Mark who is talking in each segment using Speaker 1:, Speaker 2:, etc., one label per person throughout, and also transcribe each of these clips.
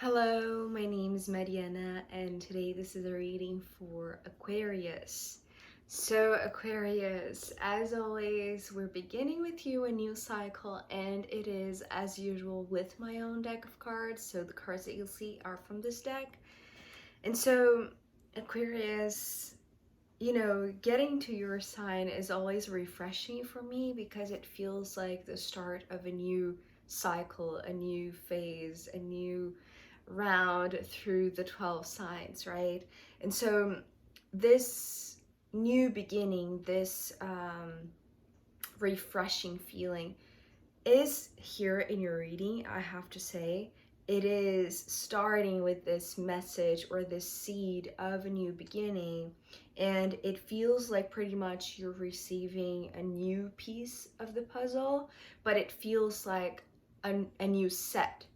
Speaker 1: Hello, my name is Mariana, and today this is a reading for Aquarius. So, Aquarius, as always, we're beginning with you a new cycle, and it is as usual with my own deck of cards. So, the cards that you'll see are from this deck. And so, Aquarius, getting to your sign is always refreshing for me because it feels like the start of a new cycle, a new phase, a new round through the 12 signs, right? And so this new beginning, this refreshing feeling is here in your reading, I have to say. It is starting with this message or this seed of a new beginning, and it feels like pretty much you're receiving a new piece of the puzzle, but it feels like a new set,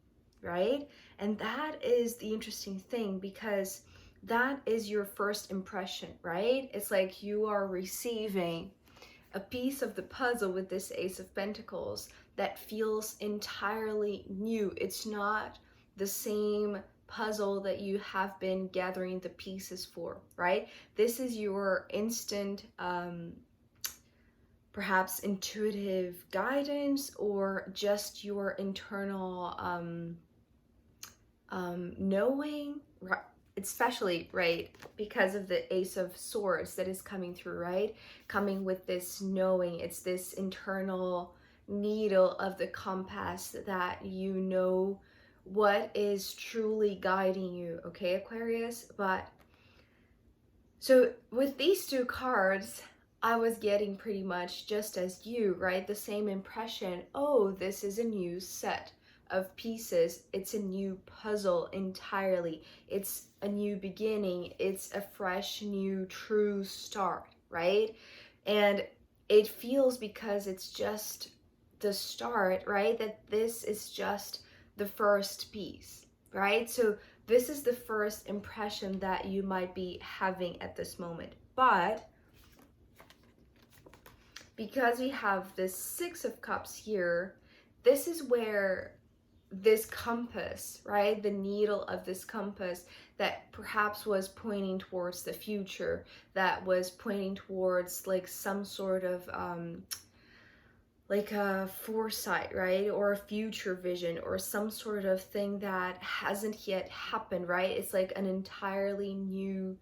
Speaker 1: right? And that is the interesting thing, because that is your first impression, right? It's like you are receiving a piece of the puzzle with this Ace of Pentacles that feels entirely new. It's not the same puzzle that you have been gathering the pieces for, right? This is your instant, perhaps intuitive guidance, or just your internal knowing, especially, right, because of the Ace of Swords that is coming through, right? Coming with this knowing, it's this internal needle of the compass that you know what is truly guiding you, okay, Aquarius? But so with these two cards, I was getting pretty much just as you, right? The same impression. Oh, this is a new set of pieces. It's a new puzzle entirely. It's a new beginning. It's a fresh, new, true start, right? And it feels, because it's just the start, right? That this is just the first piece, right? So this is the first impression that you might be having at this moment. But because we have this Six of Cups here, this is where this compass, right? The needle of this compass that perhaps was pointing towards the future, that was pointing towards like some sort of like a foresight, right? Or a future vision, or some sort of thing that hasn't yet happened, right? It's like an entirely new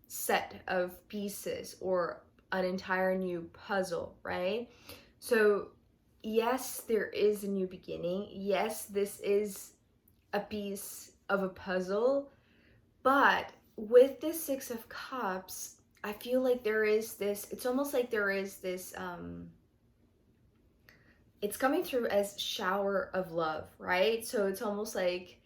Speaker 1: set of pieces, or an entire new puzzle, right? So yes, there is a new beginning. Yes, this is a piece of a puzzle, but with the Six of Cups, I feel like there is this, it's almost like there is this it's coming through as shower of love, right? So it's almost like,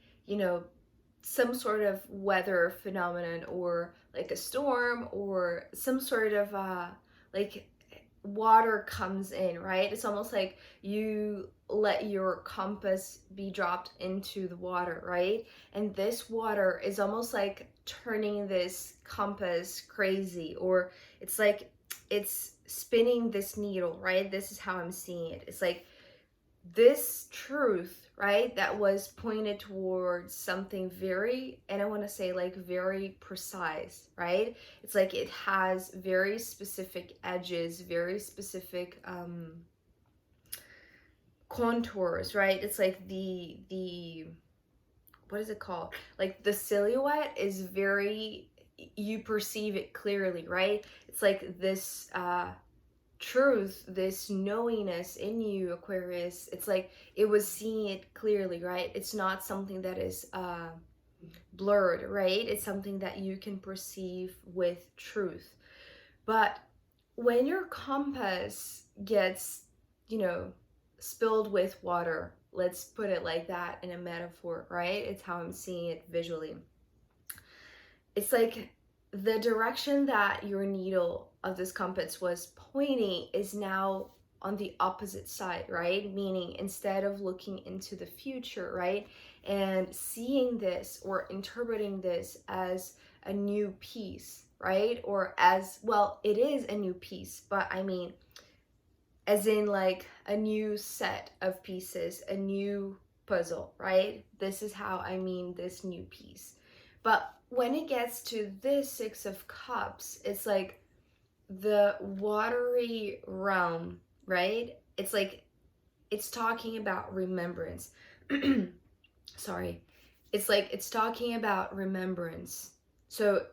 Speaker 1: some sort of weather phenomenon, or like a storm, or some sort of like water comes in, right? It's almost like you let your compass be dropped into the water, right? And this water is almost like turning this compass crazy, or it's like it's spinning this needle, right? This is how I'm seeing it. It's like this truth, right, that was pointed towards something very, and I want to say like very precise, right? It's like it has very specific edges, very specific contours, right? It's like the what is it called? Like the silhouette is very, you perceive it clearly, right? It's like this truth, this knowingness in you, Aquarius. It's like it was seeing it clearly, right? It's not something that is blurred, right? It's something that you can perceive with truth. But when your compass gets, spilled with water, let's put it like that in a metaphor, right? It's how I'm seeing it visually. It's like the direction that your needle of this compass was pointing is now on the opposite side, right? Meaning, instead of looking into the future, right, and seeing this or interpreting this as a new piece, right, or as, well, it is a new piece, but I mean, as in like a new set of pieces, a new puzzle, right? This is how I mean this new piece. But when it gets to this Six of Cups, it's like the watery realm, right? It's like it's talking about remembrance. Sorry. It's like it's talking about remembrance. So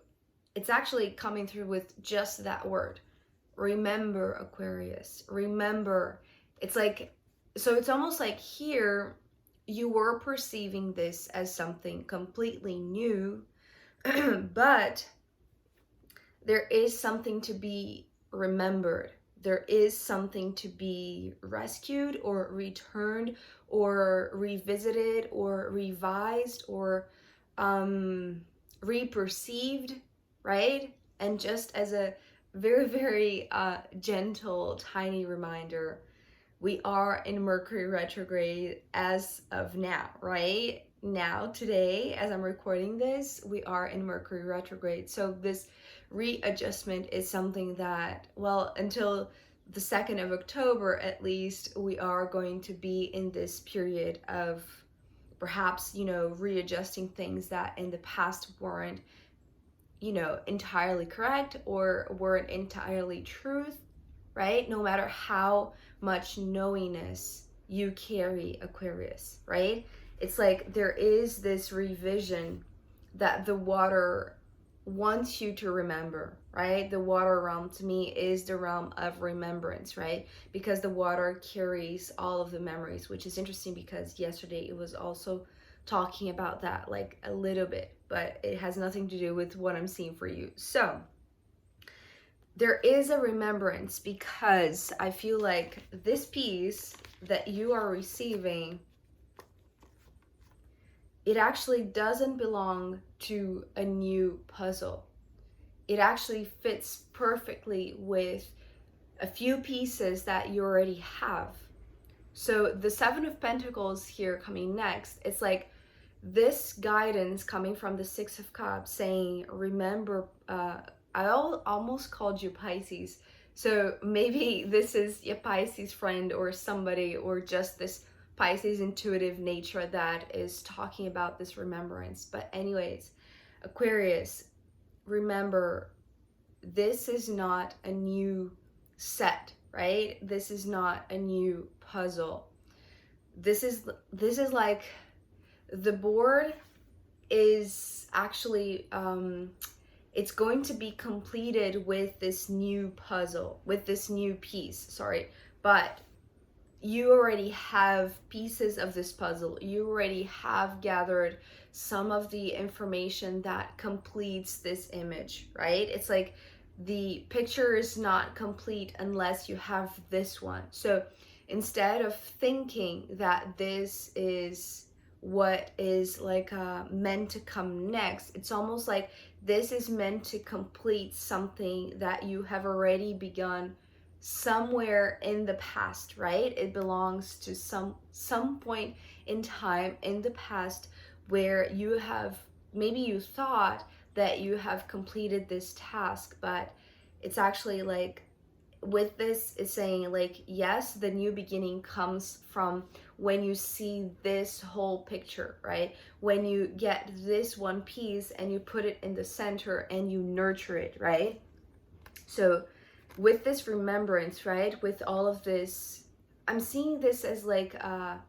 Speaker 1: it's actually coming through with just that word. Remember, Aquarius. Remember. It's like, so it's almost like here you were perceiving this as something completely new, but there is something to be remembered. There is something to be rescued or returned or revisited or revised or reperceived, right? And just as a very, very gentle, tiny reminder, we are in Mercury retrograde as of now, right? Now, today, as I'm recording this, we are in Mercury retrograde. So this readjustment is something that, well, until the 2nd of October at least, we are going to be in this period of perhaps, readjusting things that in the past weren't, entirely correct or weren't entirely truth, right? No matter how much knowingness you carry, Aquarius, right? It's like there is this revision that the water wants you to remember, right? The water realm to me is the realm of remembrance, right? Because the water carries all of the memories, which is interesting because yesterday it was also talking about that like a little bit, but it has nothing to do with what I'm seeing for you. So there is a remembrance because I feel like this piece that you are receiving, it actually doesn't belong to a new puzzle. It actually fits perfectly with a few pieces that you already have. So the Seven of Pentacles here coming next, it's like this guidance coming from the Six of Cups saying, remember, I almost called you Pisces. So maybe this is your Pisces friend or somebody, or just this Pisces intuitive nature that is talking about this remembrance. But anyways, Aquarius, remember, this is not a new set, right? This is not a new puzzle. This is like the board is actually it's going to be completed with this new puzzle, with this new piece, sorry, but you already have pieces of this puzzle. You already have gathered some of the information that completes this image, right? It's like the picture is not complete unless you have this one. So instead of thinking that this is what is like meant to come next, it's almost like this is meant to complete something that you have already begun somewhere in the past, right? It belongs to some point in time in the past where you have, maybe you thought that you have completed this task, but it's actually like, with this is saying like, yes, the new beginning comes from when you see this whole picture, right? When you get this one piece and you put it in the center and you nurture it, right? So with this remembrance, right, with all of this, I'm seeing this as like a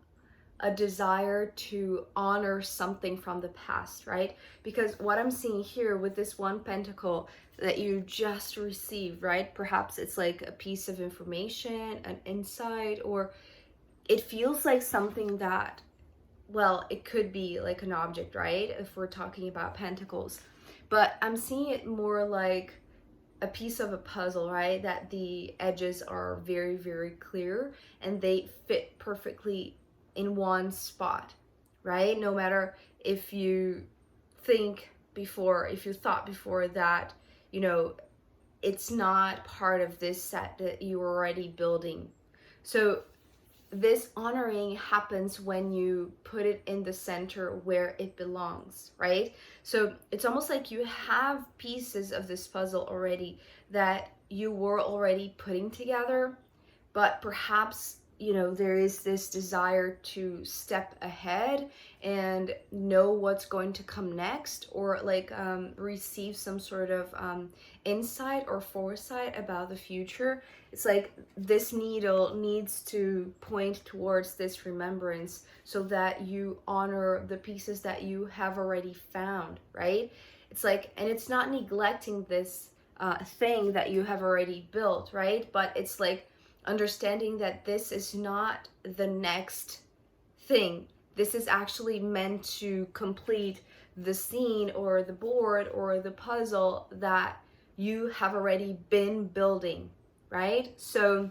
Speaker 1: desire to honor something from the past, right? Because what I'm seeing here with this one pentacle that you just received, right? Perhaps it's like a piece of information, an insight, or it feels like something that, well, it could be like an object, right? If we're talking about pentacles. But I'm seeing it more like a piece of a puzzle, right? That the edges are very, very clear and they fit perfectly in one spot, right? No matter if you thought before that, it's not part of this set that you were already building. So this honoring happens when you put it in the center where it belongs, right? So it's almost like you have pieces of this puzzle already that you were already putting together, but perhaps you know, there is this desire to step ahead and know what's going to come next, or like receive some sort of insight or foresight about the future. It's like this needle needs to point towards this remembrance so that you honor the pieces that you have already found, right? It's like, and it's not neglecting this thing that you have already built, right? But it's like understanding that this is not the next thing. This is actually meant to complete the scene or the board or the puzzle that you have already been building, right? So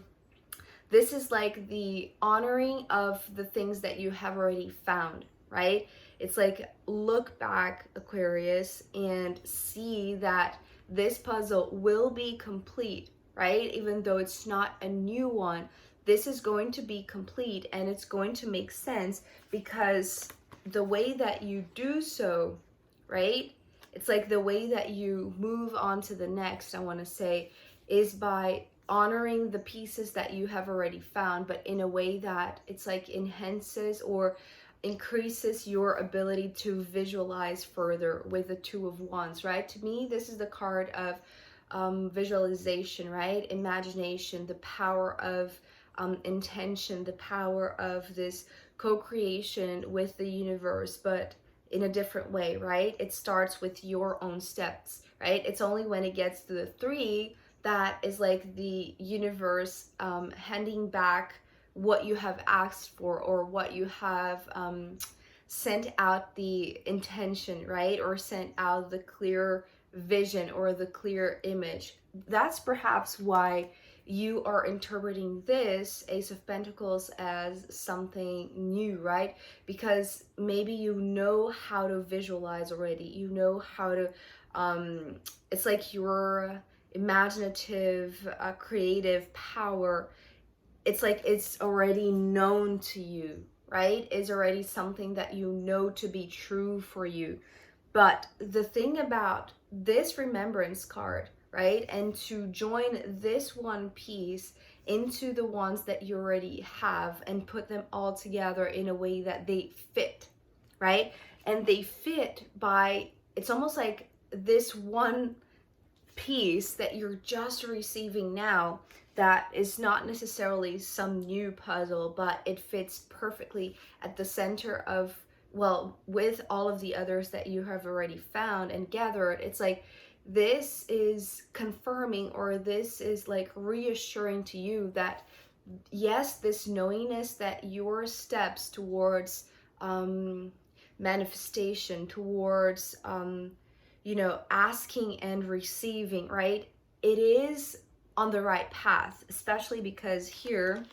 Speaker 1: this is like the honoring of the things that you have already found, right? It's like, look back, Aquarius, and see that this puzzle will be complete, right? Even though it's not a new one, this is going to be complete and it's going to make sense, because the way that you do so, right? It's like the way that you move on to the next, I want to say, is by honoring the pieces that you have already found, but in a way that it's like enhances or increases your ability to visualize further with the Two of Wands, right? To me, this is the card of visualization, right? Imagination, the power of intention, the power of this co-creation with the universe, but in a different way, right? It starts with your own steps, right? It's only when it gets to the three that is like the universe handing back what you have asked for, or what you have sent out the intention, right? Or sent out the clear vision or the clear image. That's perhaps why you are interpreting this Ace of Pentacles as something new, right? Because maybe you know how to visualize already. You know how to, it's like your imaginative, creative power. It's like it's already known to you, right? It's already something that you know to be true for you. But the thing about this remembrance card, right, and to join this one piece into the ones that you already have and put them all together in a way that they fit, right? And they fit by, it's almost like this one piece that you're just receiving now, that is not necessarily some new puzzle, but it fits perfectly at the center of, well, with all of the others that you have already found and gathered. It's like this is confirming, or this is like reassuring to you that yes, this knowingness that your steps towards manifestation, towards you know, asking and receiving, right? It is on the right path, especially because here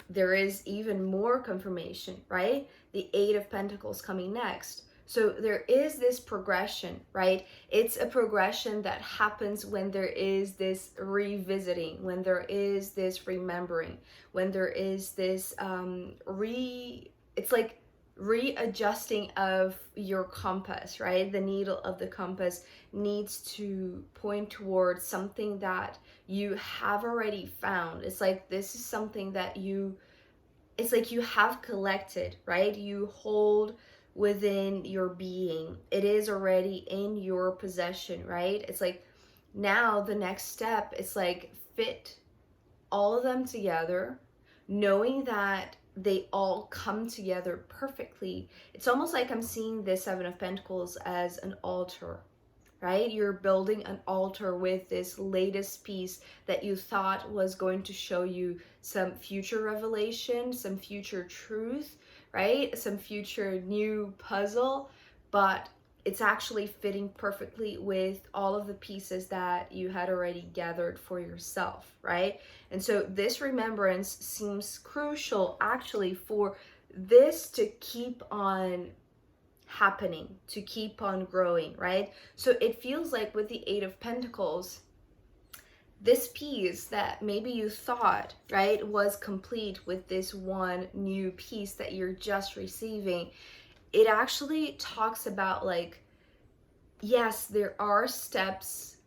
Speaker 1: there is even more confirmation, right? The Eight of Pentacles coming next. So there is this progression, right? It's a progression that happens when there is this revisiting, when there is this remembering, when there is this it's like readjusting of your compass, right? The needle of the compass needs to point towards something that you have already found. It's like this is something that it's like you have collected, right? You hold within your being. It is already in your possession, right? It's like now the next step is like fit all of them together, knowing that they all come together perfectly. It's almost like I'm seeing this Seven of Pentacles as an altar, right? You're building an altar with this latest piece that you thought was going to show you some future revelation, some future truth, right? Some future new puzzle, but it's actually fitting perfectly with all of the pieces that you had already gathered for yourself, right? And so this remembrance seems crucial actually for this to keep on happening, to keep on growing, right? So it feels like with the Eight of Pentacles, this piece that maybe you thought, right, was complete with this one new piece that you're just receiving, it actually talks about like, yes, there are steps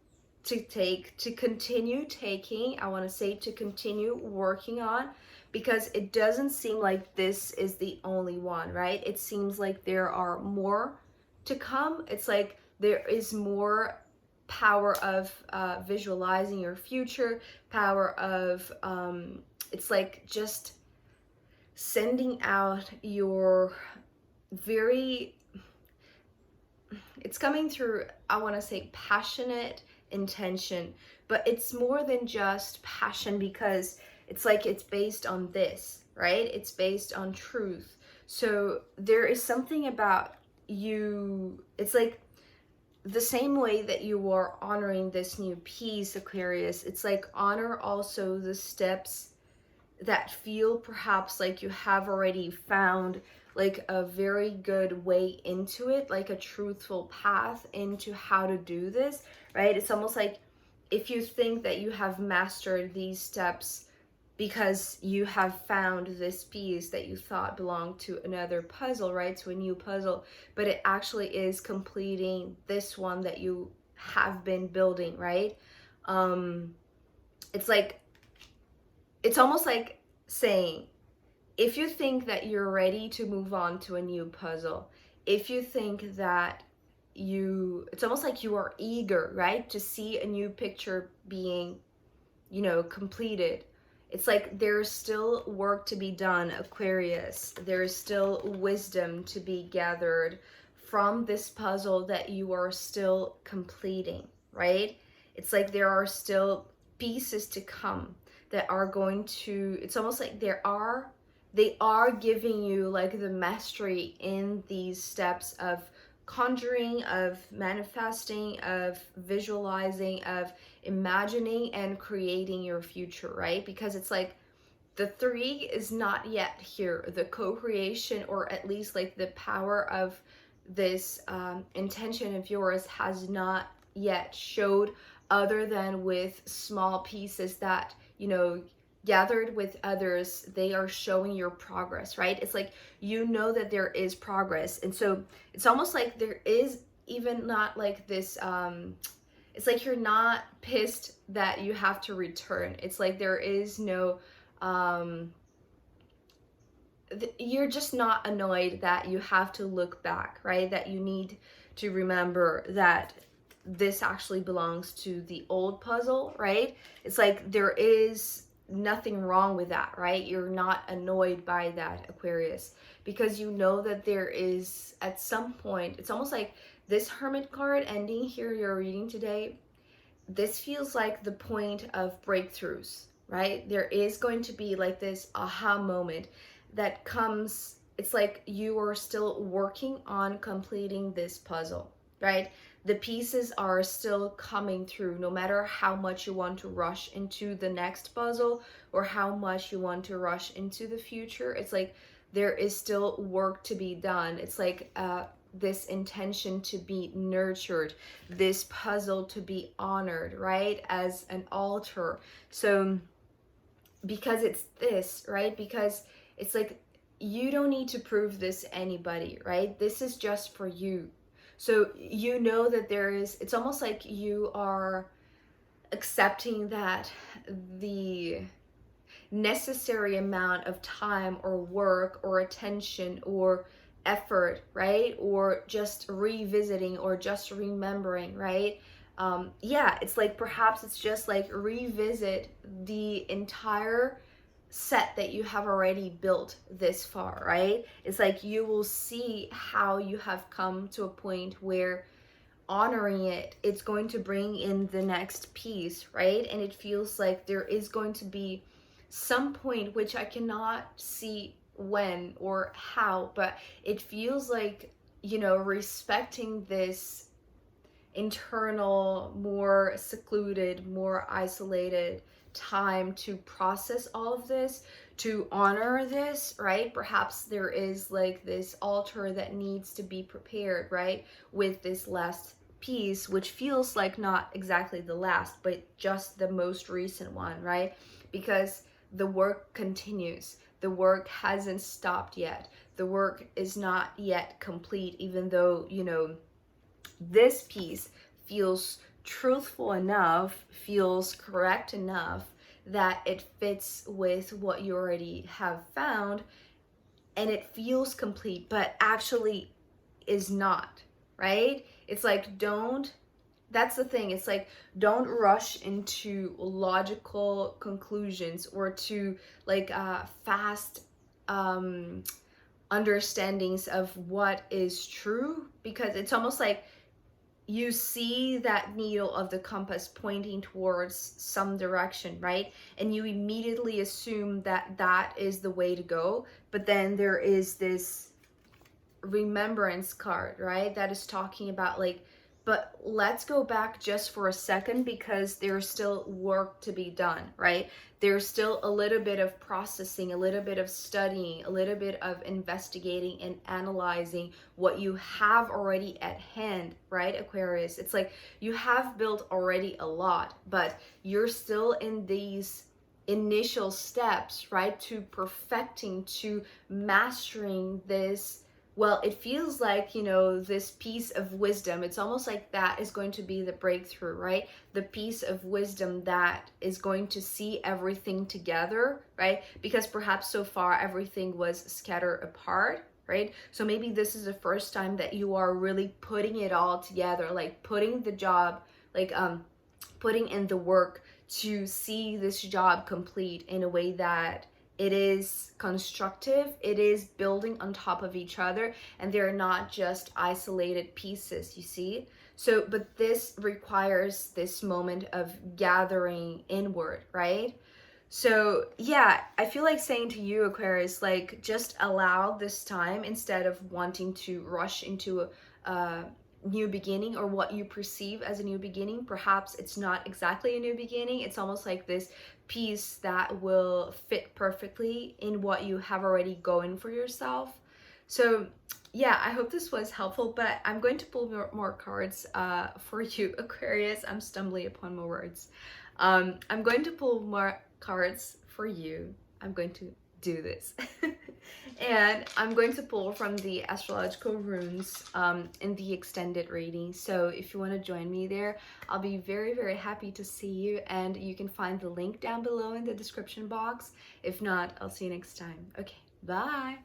Speaker 1: to continue taking, I want to say to continue working on, because it doesn't seem like this is the only one, right? It seems like there are more to come. It's like there is more power of visualizing your future, power of it's like just sending out your very, it's coming through, I want to say, passionate intention, but it's more than just passion, because it's like it's based on this, right? It's based on truth. So there is something about you, it's like the same way that you are honoring this new piece, Aquarius, it's like honor also the steps that feel perhaps like you have already found like a very good way into it, like a truthful path into how to do this, right? It's almost like if you think that you have mastered these steps because you have found this piece that you thought belonged to another puzzle, right? To a new puzzle, but it actually is completing this one that you have been building, right? It's like, it's almost like saying, if you think that you're ready to move on to a new puzzle, if you think that it's almost like you are eager, right, to see a new picture being, completed. It's like there's still work to be done, Aquarius. There is still wisdom to be gathered from this puzzle that you are still completing, right? It's like there are still pieces to come that are going to, it's almost like they are giving you like the mastery in these steps of conjuring, of manifesting, of visualizing, of imagining and creating your future, right? Because it's like the 3 is not yet here. The co-creation, or at least like the power of this intention of yours, has not yet showed, other than with small pieces that, gathered with others, they are showing your progress, right? It's like, that there is progress. And so it's almost like there is even not like this, it's like you're not pissed that you have to return. It's like there is no, you're just not annoyed that you have to look back, right? That you need to remember that this actually belongs to the old puzzle, right? It's like there is nothing wrong with that, right? You're not annoyed by that, Aquarius, because you know that there is, at some point, it's almost like this Hermit card ending here you're reading today, this feels like the point of breakthroughs, right? There is going to be like this aha moment that comes. It's like you are still working on completing this puzzle, right? The pieces are still coming through, no matter how much you want to rush into the next puzzle or how much you want to rush into the future. It's like there is still work to be done. It's like this intention to be nurtured, this puzzle to be honored, right, as an altar. So because it's this, right, because it's like you don't need to prove this to anybody, right? This is just for you. So that there is, it's almost like you are accepting that the necessary amount of time or work or attention or effort, right, or just revisiting or just remembering, right, it's like perhaps it's just like revisit the entire set that you have already built this far, right? It's like you will see how you have come to a point where honoring it's going to bring in the next piece, right? And it feels like there is going to be some point, which I cannot see when or how, but it feels like, respecting this internal, more secluded, more isolated time to process all of this, to honor this, right? Perhaps there is like this altar that needs to be prepared, right, with this last piece, which feels like not exactly the last, but just the most recent one, right? Because the work continues. The work hasn't stopped yet. The work is not yet complete, even though, this piece feels truthful enough, feels correct enough that it fits with what you already have found, and it feels complete, but actually is not, right? It's like, that's the thing. It's like, don't rush into logical conclusions or to like fast understandings of what is true, because it's almost like you see that needle of the compass pointing towards some direction, right? And you immediately assume that that is the way to go. But then there is this remembrance card, right? That is talking about like, but let's go back just for a second, because there's still work to be done, right? There's still a little bit of processing, a little bit of studying, a little bit of investigating and analyzing what you have already at hand, right, Aquarius? It's like you have built already a lot, but you're still in these initial steps, right, to perfecting, to mastering this. Well, it feels like, this piece of wisdom, it's almost like that is going to be the breakthrough, right? The piece of wisdom that is going to see everything together, right? Because perhaps so far everything was scattered apart, right? So maybe this is the first time that you are really putting it all together, like putting the job, like putting in the work to see this job complete in a way that it is constructive, it is building on top of each other, and they're not just isolated pieces, you see? So, but this requires this moment of gathering inward, right? So, yeah, I feel like saying to you, Aquarius, like, just allow this time instead of wanting to rush into a new beginning, or what you perceive as a new beginning. Perhaps it's not exactly a new beginning. It's almost like this piece that will fit perfectly in what you have already going for yourself. So, yeah, I hope this was helpful, but I'm going to pull more cards for you, Aquarius. I'm stumbling upon my words. I'm going to pull more cards for you. I'm going to do this. And I'm going to pull from the astrological runes in the extended reading. So if you want to join me there, I'll be very, very happy to see you. And you can find the link down below in the description box. If not, I'll see you next time. Okay, bye.